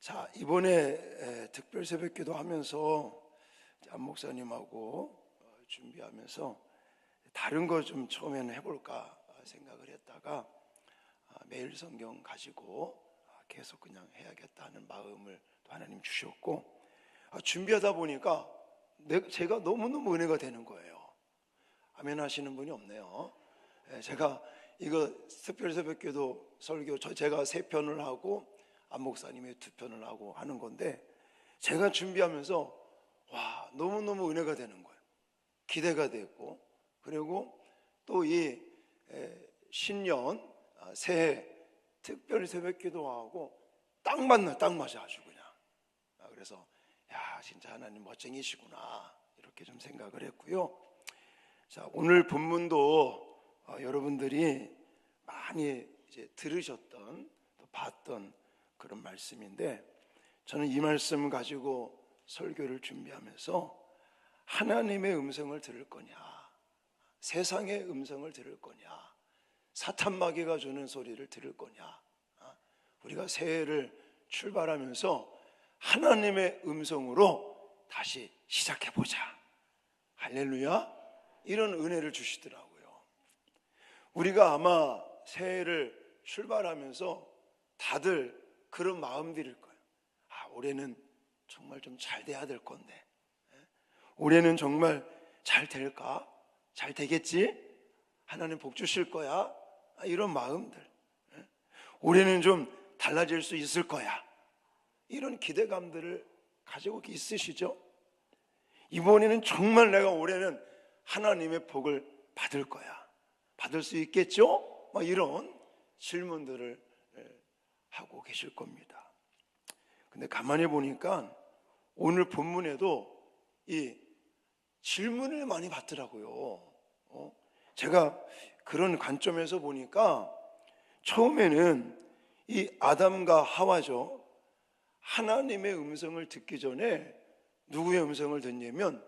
자, 이번에 특별 새벽기도 하면서 안 목사님하고 준비하면서 다른 거 좀 처음에는 해볼까 생각을 했다가 매일 성경 가지고 계속 그냥 해야겠다는 마음을 또 하나님 주셨고, 준비하다 보니까 제가 너무너무 은혜가 되는 거예요. 아멘 하시는 분이 없네요. 제가 이거 특별 새벽기도 설교 제가 3편을 하고 안 목사님이 2편을 하고 하는 건데, 제가 준비하면서 와, 너무너무 은혜가 되는 거예요. 기대가 되고, 그리고 또 이 신년 새해 특별 새벽기도하고 딱 맞나, 딱 맞아 아주 그냥. 그래서 야, 진짜 하나님 멋쟁이시구나 이렇게 좀 생각을 했고요. 자, 오늘 본문도 여러분들이 많이 이제 들으셨던 또 봤던 그런 말씀인데, 저는 이 말씀 가지고 설교를 준비하면서 하나님의 음성을 들을 거냐, 세상의 음성을 들을 거냐, 사탄 마귀가 주는 소리를 들을 거냐, 우리가 새해를 출발하면서 하나님의 음성으로 다시 시작해보자, 할렐루야, 이런 은혜를 주시더라고요. 우리가 아마 새해를 출발하면서 다들 그런 마음들일 거예요. 올해는 정말 좀 잘 돼야 될 건데, 올해는 정말 잘 될까? 잘 되겠지? 하나님 복 주실 거야? 이런 마음들. 올해는 좀 달라질 수 있을 거야, 이런 기대감들을 가지고 있으시죠? 이번에는 정말 내가 올해는 하나님의 복을 받을 거야, 받을 수 있겠죠? 이런 질문들을 하고 계실 겁니다. 근데 가만히 보니까 오늘 본문에도 이 질문을 많이 받더라고요. 제가 그런 관점에서 보니까 처음에는 이 아담과 하와죠, 하나님의 음성을 듣기 전에 누구의 음성을 듣냐면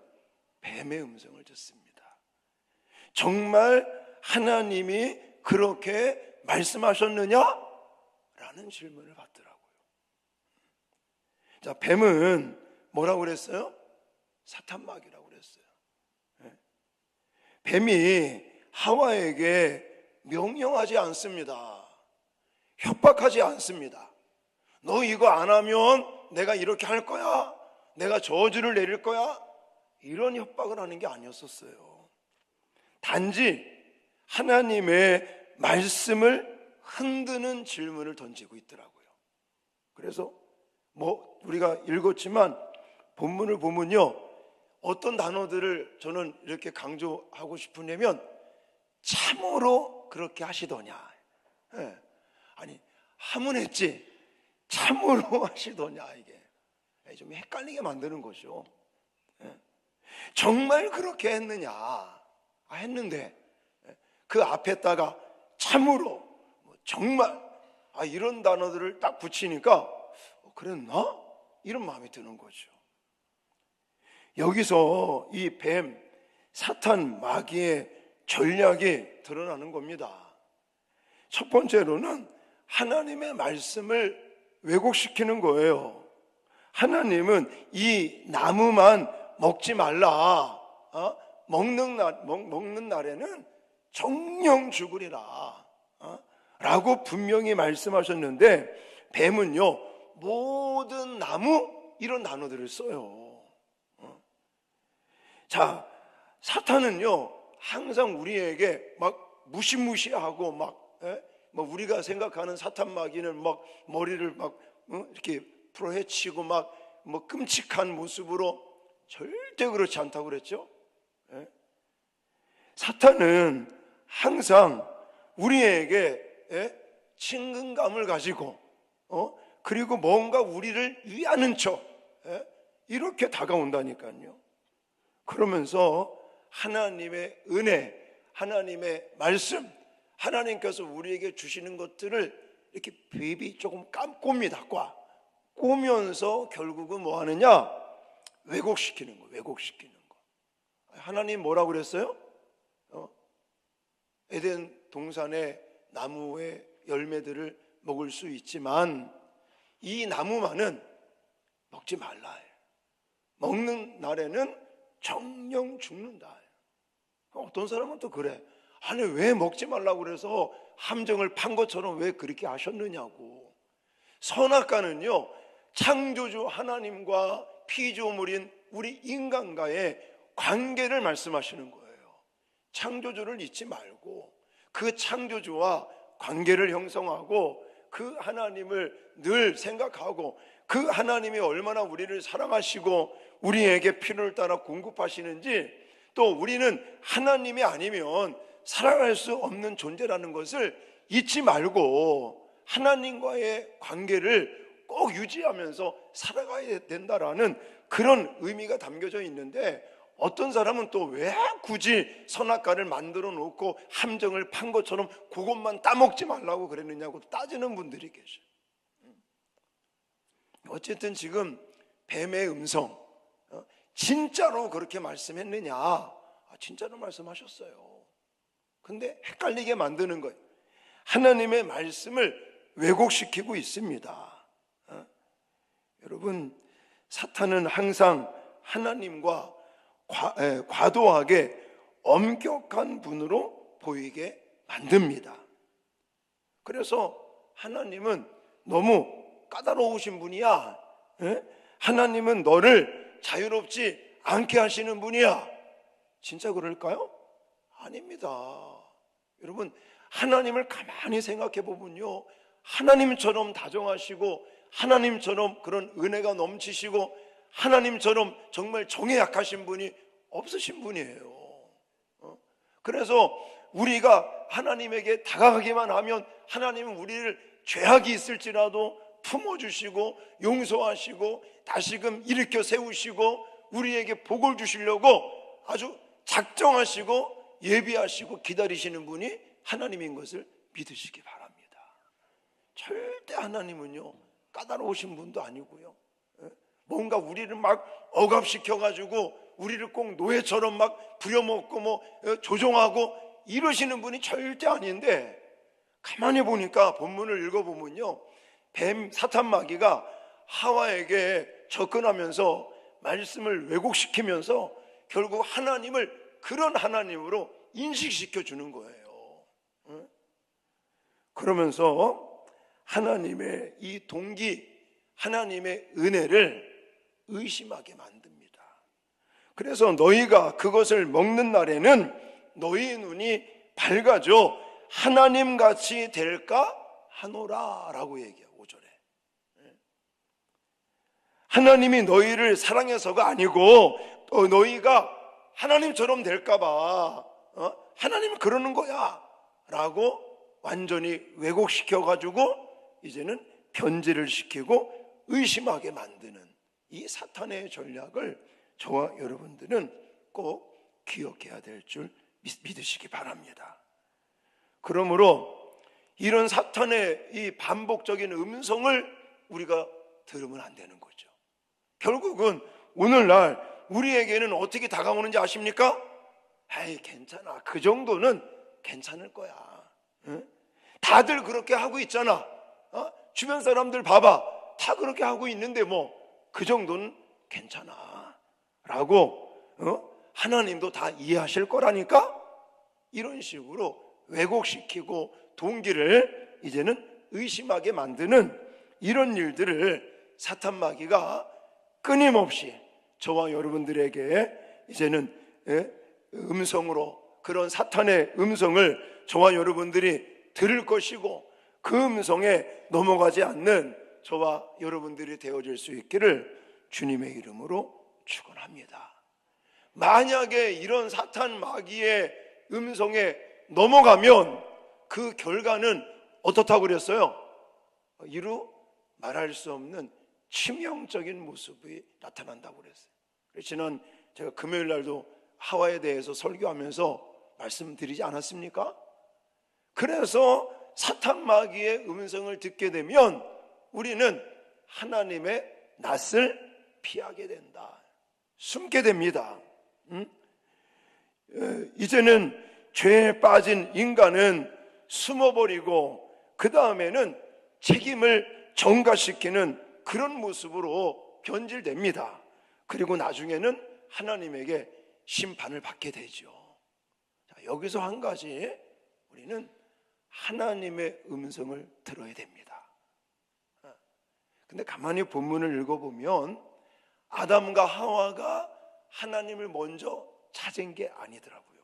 뱀의 음성을 듣습니다. 정말 하나님이 그렇게 말씀하셨느냐? 라는 질문을 받더라고요. 자, 뱀은 뭐라고 그랬어요? 사탄 마귀라고 그랬어요. 뱀이 하와에게 명령하지 않습니다. 협박하지 않습니다. 너 이거 안 하면 내가 이렇게 할 거야, 내가 저주를 내릴 거야, 이런 협박을 하는 게 아니었었어요. 단지 하나님의 말씀을 흔드는 질문을 던지고 있더라고요. 그래서 우리가 읽었지만 본문을 보면요, 어떤 단어들을 저는 이렇게 강조하고 싶으냐면 참으로 그렇게 하시더냐, 아니 하면 했지 참으로 하시더냐, 이게 좀 헷갈리게 만드는 거죠. 정말 그렇게 했느냐, 했는데 그 앞에다가 참으로, 정말, 이런 단어들을 딱 붙이니까 그랬나? 이런 마음이 드는 거죠. 여기서 이 뱀, 사탄 마귀의 전략이 드러나는 겁니다. 첫 번째로는 하나님의 말씀을 왜곡시키는 거예요. 하나님은 이 나무만 먹지 말라, 먹는 날에는 정령 죽으리라, 라고 분명히 말씀하셨는데, 뱀은요 모든 나무, 이런 단어들을 써요. 자, 사탄은요 항상 우리에게 막 무시무시하고 우리가 생각하는 사탄 마귀는 막 머리를 이렇게 풀어헤치고 끔찍한 모습으로, 절대 그렇지 않다고 그랬죠. 사탄은 항상 우리에게 친근감을 가지고 그리고 뭔가 우리를 위하는 척 이렇게 다가온다니까요. 그러면서 하나님의 은혜, 하나님의 말씀, 하나님께서 우리에게 주시는 것들을 이렇게 비비 조금 꼽니다. 꼬면서 결국은 뭐 하느냐? 왜곡시키는 거, 왜곡시키는 거. 하나님 뭐라고 그랬어요? 에덴 동산의 나무의 열매들을 먹을 수 있지만 이 나무만은 먹지 말라 해요. 먹는 날에는 정령 죽는다 해요. 어떤 사람은 또 그래. 아니 왜 먹지 말라고 그래서 함정을 판 것처럼 왜 그렇게 하셨느냐고. 선악과는요, 창조주 하나님과 피조물인 우리 인간과의 관계를 말씀하시는 거예요. 창조주를 잊지 말고 그 창조주와 관계를 형성하고 그 하나님을 늘 생각하고 그 하나님이 얼마나 우리를 사랑하시고 우리에게 필요를 따라 공급하시는지, 또 우리는 하나님이 아니면 살아갈 수 없는 존재라는 것을 잊지 말고 하나님과의 관계를 꼭 유지하면서 살아가야 된다라는 그런 의미가 담겨져 있는데, 어떤 사람은 또 왜 굳이 선악과를 만들어 놓고 함정을 판 것처럼 그것만 따먹지 말라고 그랬느냐고 따지는 분들이 계셔요. 어쨌든 지금 뱀의 음성, 진짜로 그렇게 말씀했느냐? 진짜로 말씀하셨어요. 근데 헷갈리게 만드는 거예요. 하나님의 말씀을 왜곡시키고 있습니다. 여러분, 사탄은 항상 하나님과 과도하게 엄격한 분으로 보이게 만듭니다. 그래서 하나님은 너무 까다로우신 분이야, 하나님은 너를 자유롭지 않게 하시는 분이야. 진짜 그럴까요? 아닙니다. 여러분, 하나님을 가만히 생각해 보면요, 하나님처럼 다정하시고 하나님처럼 그런 은혜가 넘치시고 하나님처럼 정말 정에 약하신 분이 없으신 분이에요. 그래서 우리가 하나님에게 다가가기만 하면 하나님은 우리를 죄악이 있을지라도 품어주시고 용서하시고 다시금 일으켜 세우시고 우리에게 복을 주시려고 아주 작정하시고 예비하시고 기다리시는 분이 하나님인 것을 믿으시기 바랍니다. 절대 하나님은요 까다로우신 분도 아니고요, 뭔가 우리를 막 억압시켜가지고 우리를 꼭 노예처럼 막 부려먹고 조종하고 이러시는 분이 절대 아닌데, 가만히 보니까 본문을 읽어보면요, 뱀 사탄 마귀가 하와에게 접근하면서 말씀을 왜곡시키면서 결국 하나님을 그런 하나님으로 인식시켜 주는 거예요. 그러면서 하나님의 이 동기, 하나님의 은혜를 의심하게 만듭니다. 그래서 너희가 그것을 먹는 날에는 너희 눈이 밝아져 하나님같이 될까 하노라 라고 얘기해요. 5절에 하나님이 너희를 사랑해서가 아니고 또 너희가 하나님처럼 될까봐 하나님이 그러는 거야 라고 완전히 왜곡시켜가지고 이제는 변질을 시키고 의심하게 만드는 이 사탄의 전략을 저와 여러분들은 꼭 기억해야 될 줄 믿으시기 바랍니다. 그러므로 이런 사탄의 이 반복적인 음성을 우리가 들으면 안 되는 거죠. 결국은 오늘날 우리에게는 어떻게 다가오는지 아십니까? 에이 괜찮아, 그 정도는 괜찮을 거야, 다들 그렇게 하고 있잖아, 주변 사람들 봐봐, 다 그렇게 하고 있는데 뭐 그 정도는 괜찮아 라고 하나님도 다 이해하실 거라니까, 이런 식으로 왜곡시키고 동기를 이제는 의심하게 만드는 이런 일들을 사탄 마귀가 끊임없이 저와 여러분들에게 이제는 음성으로, 그런 사탄의 음성을 저와 여러분들이 들을 것이고 그 음성에 넘어가지 않는 저와 여러분들이 되어질 수 있기를 주님의 이름으로 축원합니다. 만약에 이런 사탄 마귀의 음성에 넘어가면 그 결과는 어떻다고 그랬어요? 이루 말할 수 없는 치명적인 모습이 나타난다고 그랬어요. 지난 제가 금요일 날도 하와에 대해서 설교하면서 말씀드리지 않았습니까? 그래서 사탄 마귀의 음성을 듣게 되면 우리는 하나님의 낯을 피하게 된다, 숨게 됩니다. 이제는 죄에 빠진 인간은 숨어버리고 그 다음에는 책임을 전가시키는 그런 모습으로 변질됩니다. 그리고 나중에는 하나님에게 심판을 받게 되죠. 자, 여기서 한 가지 우리는 하나님의 음성을 들어야 됩니다. 근데 가만히 본문을 읽어보면 아담과 하와가 하나님을 먼저 찾은 게 아니더라고요.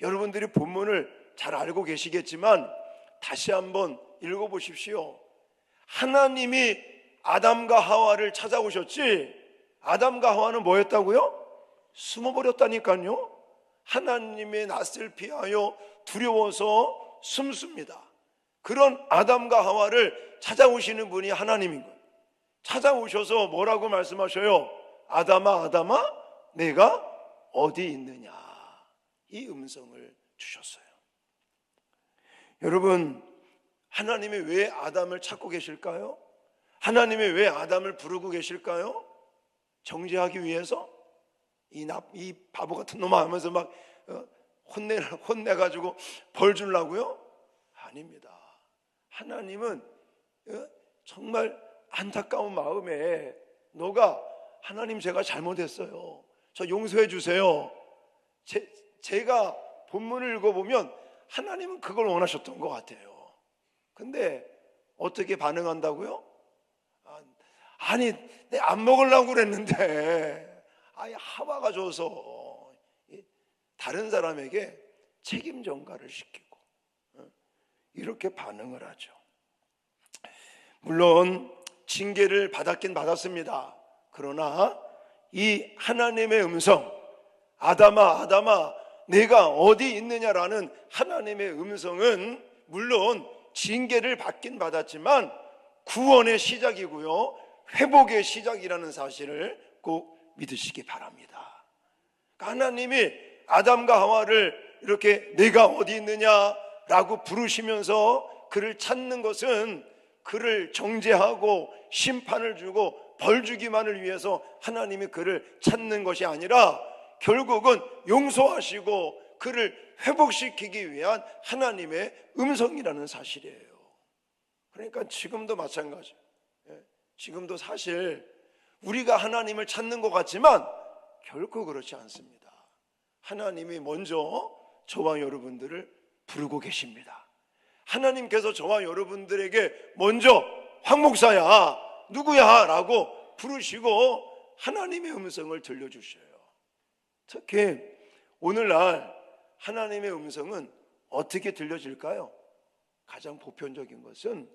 여러분들이 본문을 잘 알고 계시겠지만 다시 한번 읽어보십시오. 하나님이 아담과 하와를 찾아오셨지, 아담과 하와는 뭐였다고요? 숨어버렸다니까요. 하나님의 낯을 피하여 두려워서 숨습니다. 그런 아담과 하와를 찾아오시는 분이 하나님인 거예요. 찾아오셔서 뭐라고 말씀하셔요? 아담아, 아담아, 내가 어디 있느냐, 이 음성을 주셨어요. 여러분, 하나님이 왜 아담을 찾고 계실까요? 하나님이 왜 아담을 부르고 계실까요? 정죄하기 위해서? 이 바보 같은 놈아 하면서 막 혼내가지고 벌 주려고요? 아닙니다. 하나님은 정말 안타까운 마음에, 너가, 하나님 제가 잘못했어요, 저 용서해 주세요. 제가 본문을 읽어보면 하나님은 그걸 원하셨던 것 같아요. 근데 어떻게 반응한다고요? 아니, 내가 안 먹으려고 그랬는데 아예 하와가 줘서 다른 사람에게 책임 전가를 시키고 이렇게 반응을 하죠. 물론 징계를 받았긴 받았습니다. 그러나 이 하나님의 음성, 아담아, 아담아, 내가 어디 있느냐라는 하나님의 음성은 물론 징계를 받긴 받았지만 구원의 시작이고요, 회복의 시작이라는 사실을 꼭 믿으시기 바랍니다. 하나님이 아담과 하와를 이렇게 내가 어디 있느냐라고 부르시면서 그를 찾는 것은 그를 정죄하고 심판을 주고 벌 주기만을 위해서 하나님이 그를 찾는 것이 아니라 결국은 용서하시고 그를 회복시키기 위한 하나님의 음성이라는 사실이에요. 그러니까 지금도 마찬가지. 지금도 사실 우리가 하나님을 찾는 것 같지만 결코 그렇지 않습니다. 하나님이 먼저 저와 여러분들을 부르고 계십니다. 하나님께서 저와 여러분들에게 먼저 황 목사야, 누구야 라고 부르시고 하나님의 음성을 들려주셔요. 특히 오늘날 하나님의 음성은 어떻게 들려질까요? 가장 보편적인 것은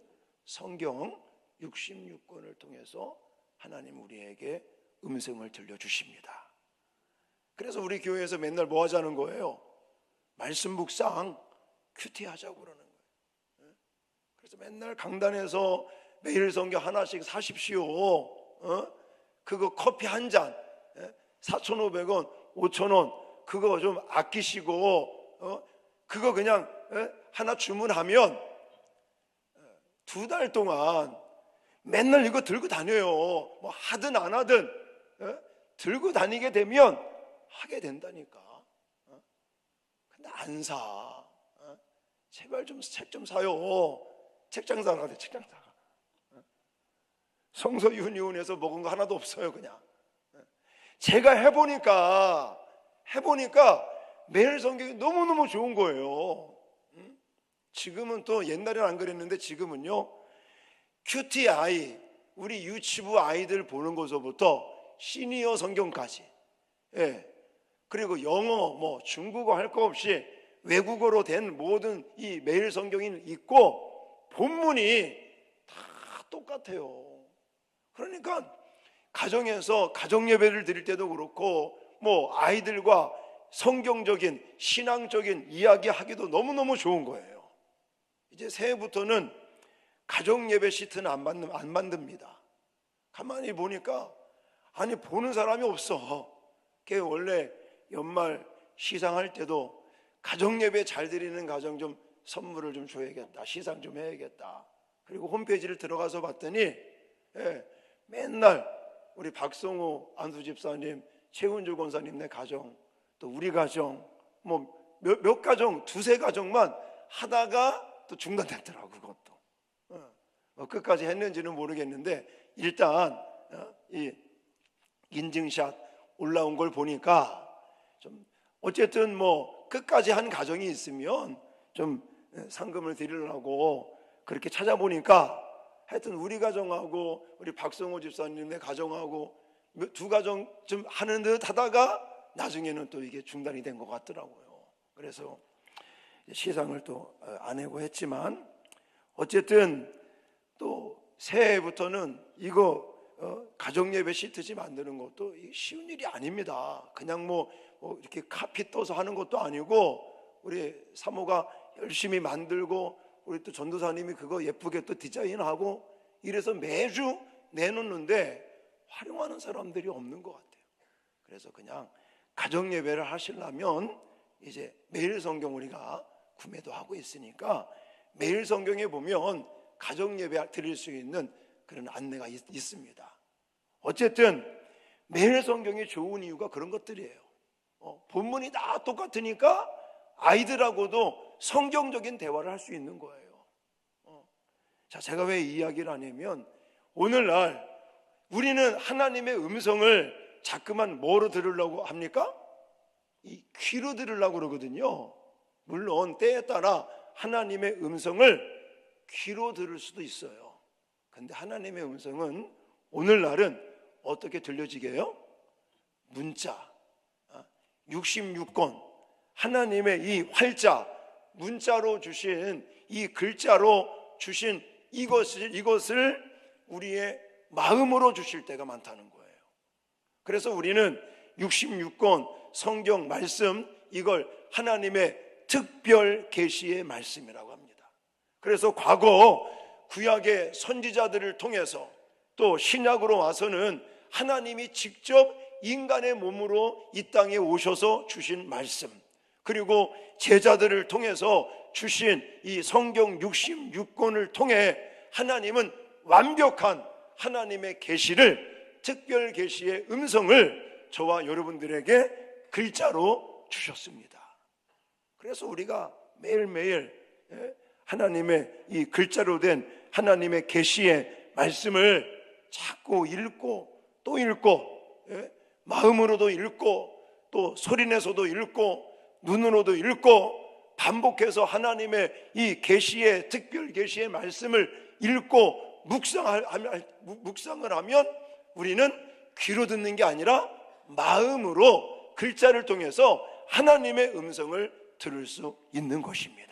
성경 66권을 통해서 하나님 우리에게 음성을 들려주십니다. 그래서 우리 교회에서 맨날 뭐 하자는 거예요? 말씀 묵상 큐티하자고 그러는 거예요. 그래서 맨날 강단에서 매일 성경 하나씩 사십시오. 그거 커피 한 잔 4,500원, 5,000원 그거 좀 아끼시고 그거 그냥 하나 주문하면 2달 동안 맨날 이거 들고 다녀요. 뭐 하든 안 하든 들고 다니게 되면 하게 된다니까. 근데 안 사. 제발 좀 책 좀 사요. 책장사가 돼, 책장사가. 성서윤희원에서 먹은 거 하나도 없어요. 그냥 제가 해보니까 매일 성경이 너무너무 좋은 거예요. 지금은 또 옛날에는 안 그랬는데 지금은요, QTI, 우리 유치부 아이들 보는 것부터 시니어 성경까지, 그리고 영어, 뭐 중국어 할 거 없이 외국어로 된 모든 이 매일 성경이 있고 본문이 다 똑같아요. 그러니까 가정에서 가정 예배를 드릴 때도 그렇고 뭐 아이들과 성경적인 신앙적인 이야기 하기도 너무너무 좋은 거예요. 이제 새해부터는 가정 예배 시트는 안 만듭니다. 가만히 보니까 아니 보는 사람이 없어. 그게 원래 연말 시상할 때도 가정 예배 잘 드리는 가정 좀 선물을 좀 줘야겠다, 시상 좀 해야겠다. 그리고 홈페이지를 들어가서 봤더니 맨날 우리 박성호 안수 집사님, 최은주 권사님네 가정, 또 우리 가정, 뭐 몇 가정, 2-3 가정만 하다가 또 중단됐더라고. 그것도 끝까지 했는지는 모르겠는데 일단 이 인증샷 올라온 걸 보니까 좀 어쨌든 뭐 끝까지 한 가정이 있으면 좀 상금을 드리려고 그렇게 찾아보니까 하여튼 우리 가정하고 우리 박성호 집사님의 가정하고 두 가정 좀 하는 듯 하다가 나중에는 또 이게 중단이 된 것 같더라고요. 그래서 시상을 또 안 하고 했지만 어쨌든 또 새해부터는 이거 가정예배 시트지 만드는 것도 쉬운 일이 아닙니다. 그냥 뭐 이렇게 카피 떠서 하는 것도 아니고 우리 사모가 열심히 만들고 우리 또 전도사님이 그거 예쁘게 또 디자인하고 이래서 매주 내놓는데 활용하는 사람들이 없는 것 같아요. 그래서 그냥 가정예배를 하시려면 이제 매일 성경 우리가 구매도 하고 있으니까 매일 성경에 보면 가정예배 드릴 수 있는 그런 안내가 있습니다. 어쨌든 매일 성경이 좋은 이유가 그런 것들이에요. 본문이 다 똑같으니까 아이들하고도 성경적인 대화를 할 수 있는 거예요. 자, 제가 왜 이 이야기를 하냐면 오늘날 우리는 하나님의 음성을 자꾸만 뭐로 들으려고 합니까? 이 귀로 들으려고 그러거든요. 물론 때에 따라 하나님의 음성을 귀로 들을 수도 있어요. 근데 하나님의 음성은 오늘날은 어떻게 들려지게 해요? 문자 66권 하나님의 이 활자 문자로 주신 이 글자로 주신 이것을 우리의 마음으로 주실 때가 많다는 거예요. 그래서 우리는 66권 성경 말씀 이걸 하나님의 특별 계시의 말씀이라고 합니다. 그래서 과거 구약의 선지자들을 통해서 또 신약으로 와서는 하나님이 직접 인간의 몸으로 이 땅에 오셔서 주신 말씀, 그리고 제자들을 통해서 주신 이 성경 66권을 통해 하나님은 완벽한 하나님의 계시를, 특별 계시의 음성을 저와 여러분들에게 글자로 주셨습니다. 그래서 우리가 매일매일 하나님의 이 글자로 된 하나님의 계시의 말씀을 자꾸 읽고 또 읽고 마음으로도 읽고 또 소리내서도 읽고 눈으로도 읽고 반복해서 하나님의 이 계시의 특별 계시의 말씀을 읽고 묵상을 하면 우리는 귀로 듣는 게 아니라 마음으로 글자를 통해서 하나님의 음성을 들을 수 있는 것입니다.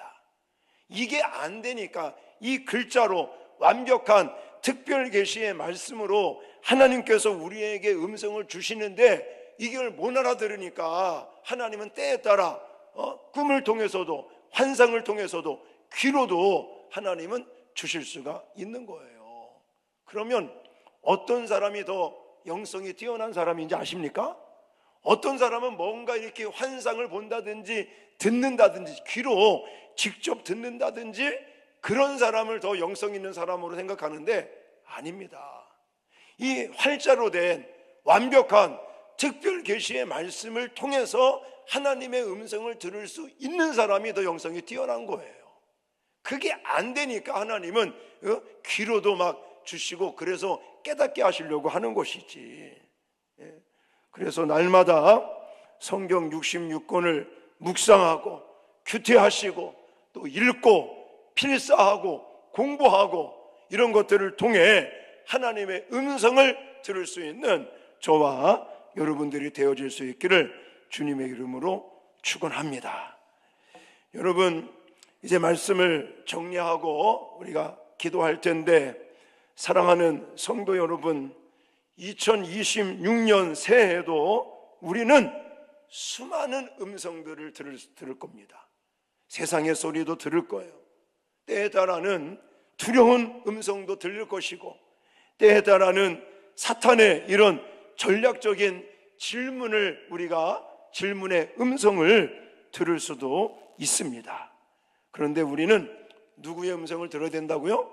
이게 안 되니까 이 글자로 완벽한 특별 계시의 말씀으로 하나님께서 우리에게 음성을 주시는데 이걸 못 알아들으니까 하나님은 때에 따라 꿈을 통해서도 환상을 통해서도 귀로도 하나님은 주실 수가 있는 거예요. 그러면 어떤 사람이 더 영성이 뛰어난 사람인지 아십니까? 어떤 사람은 뭔가 이렇게 환상을 본다든지 듣는다든지 귀로 직접 듣는다든지 그런 사람을 더 영성 있는 사람으로 생각하는데 아닙니다. 이 활자로 된 완벽한 특별 계시의 말씀을 통해서 하나님의 음성을 들을 수 있는 사람이 더 영성이 뛰어난 거예요. 그게 안 되니까 하나님은 귀로도 막 주시고 그래서 깨닫게 하시려고 하는 것이지. 그래서 날마다 성경 66권을 묵상하고 규태하시고 또 읽고 필사하고 공부하고 이런 것들을 통해 하나님의 음성을 들을 수 있는 저와 여러분들이 되어질 수 있기를 주님의 이름으로 축원합니다. 여러분, 이제 말씀을 정리하고 우리가 기도할 텐데, 사랑하는 성도 여러분, 2026년 새해에도 우리는 수많은 음성들을 들을 겁니다. 세상의 소리도 들을 거예요. 때에 따라는 두려운 음성도 들릴 것이고, 때에 따라는 사탄의 이런 전략적인 질문의 음성을 들을 수도 있습니다. 그런데 우리는 누구의 음성을 들어야 된다고요?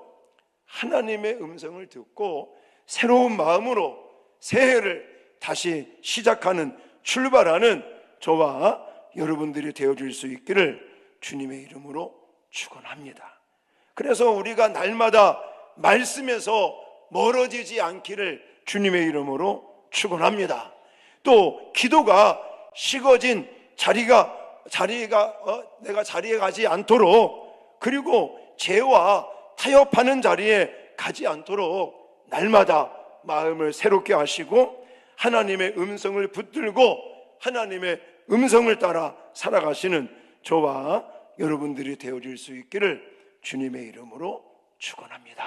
하나님의 음성을 듣고 새로운 마음으로 새해를 다시 시작하는, 출발하는 저와 여러분들이 되어줄 수 있기를 주님의 이름으로 축원합니다. 그래서 우리가 날마다 말씀에서 멀어지지 않기를 주님의 이름으로 축원합니다. 또 기도가 식어진 내가 자리에 가지 않도록, 그리고 죄와 타협하는 자리에 가지 않도록 날마다 마음을 새롭게 하시고 하나님의 음성을 붙들고 하나님의 음성을 따라 살아가시는 저와 여러분들이 되어질 수 있기를 주님의 이름으로 축원합니다.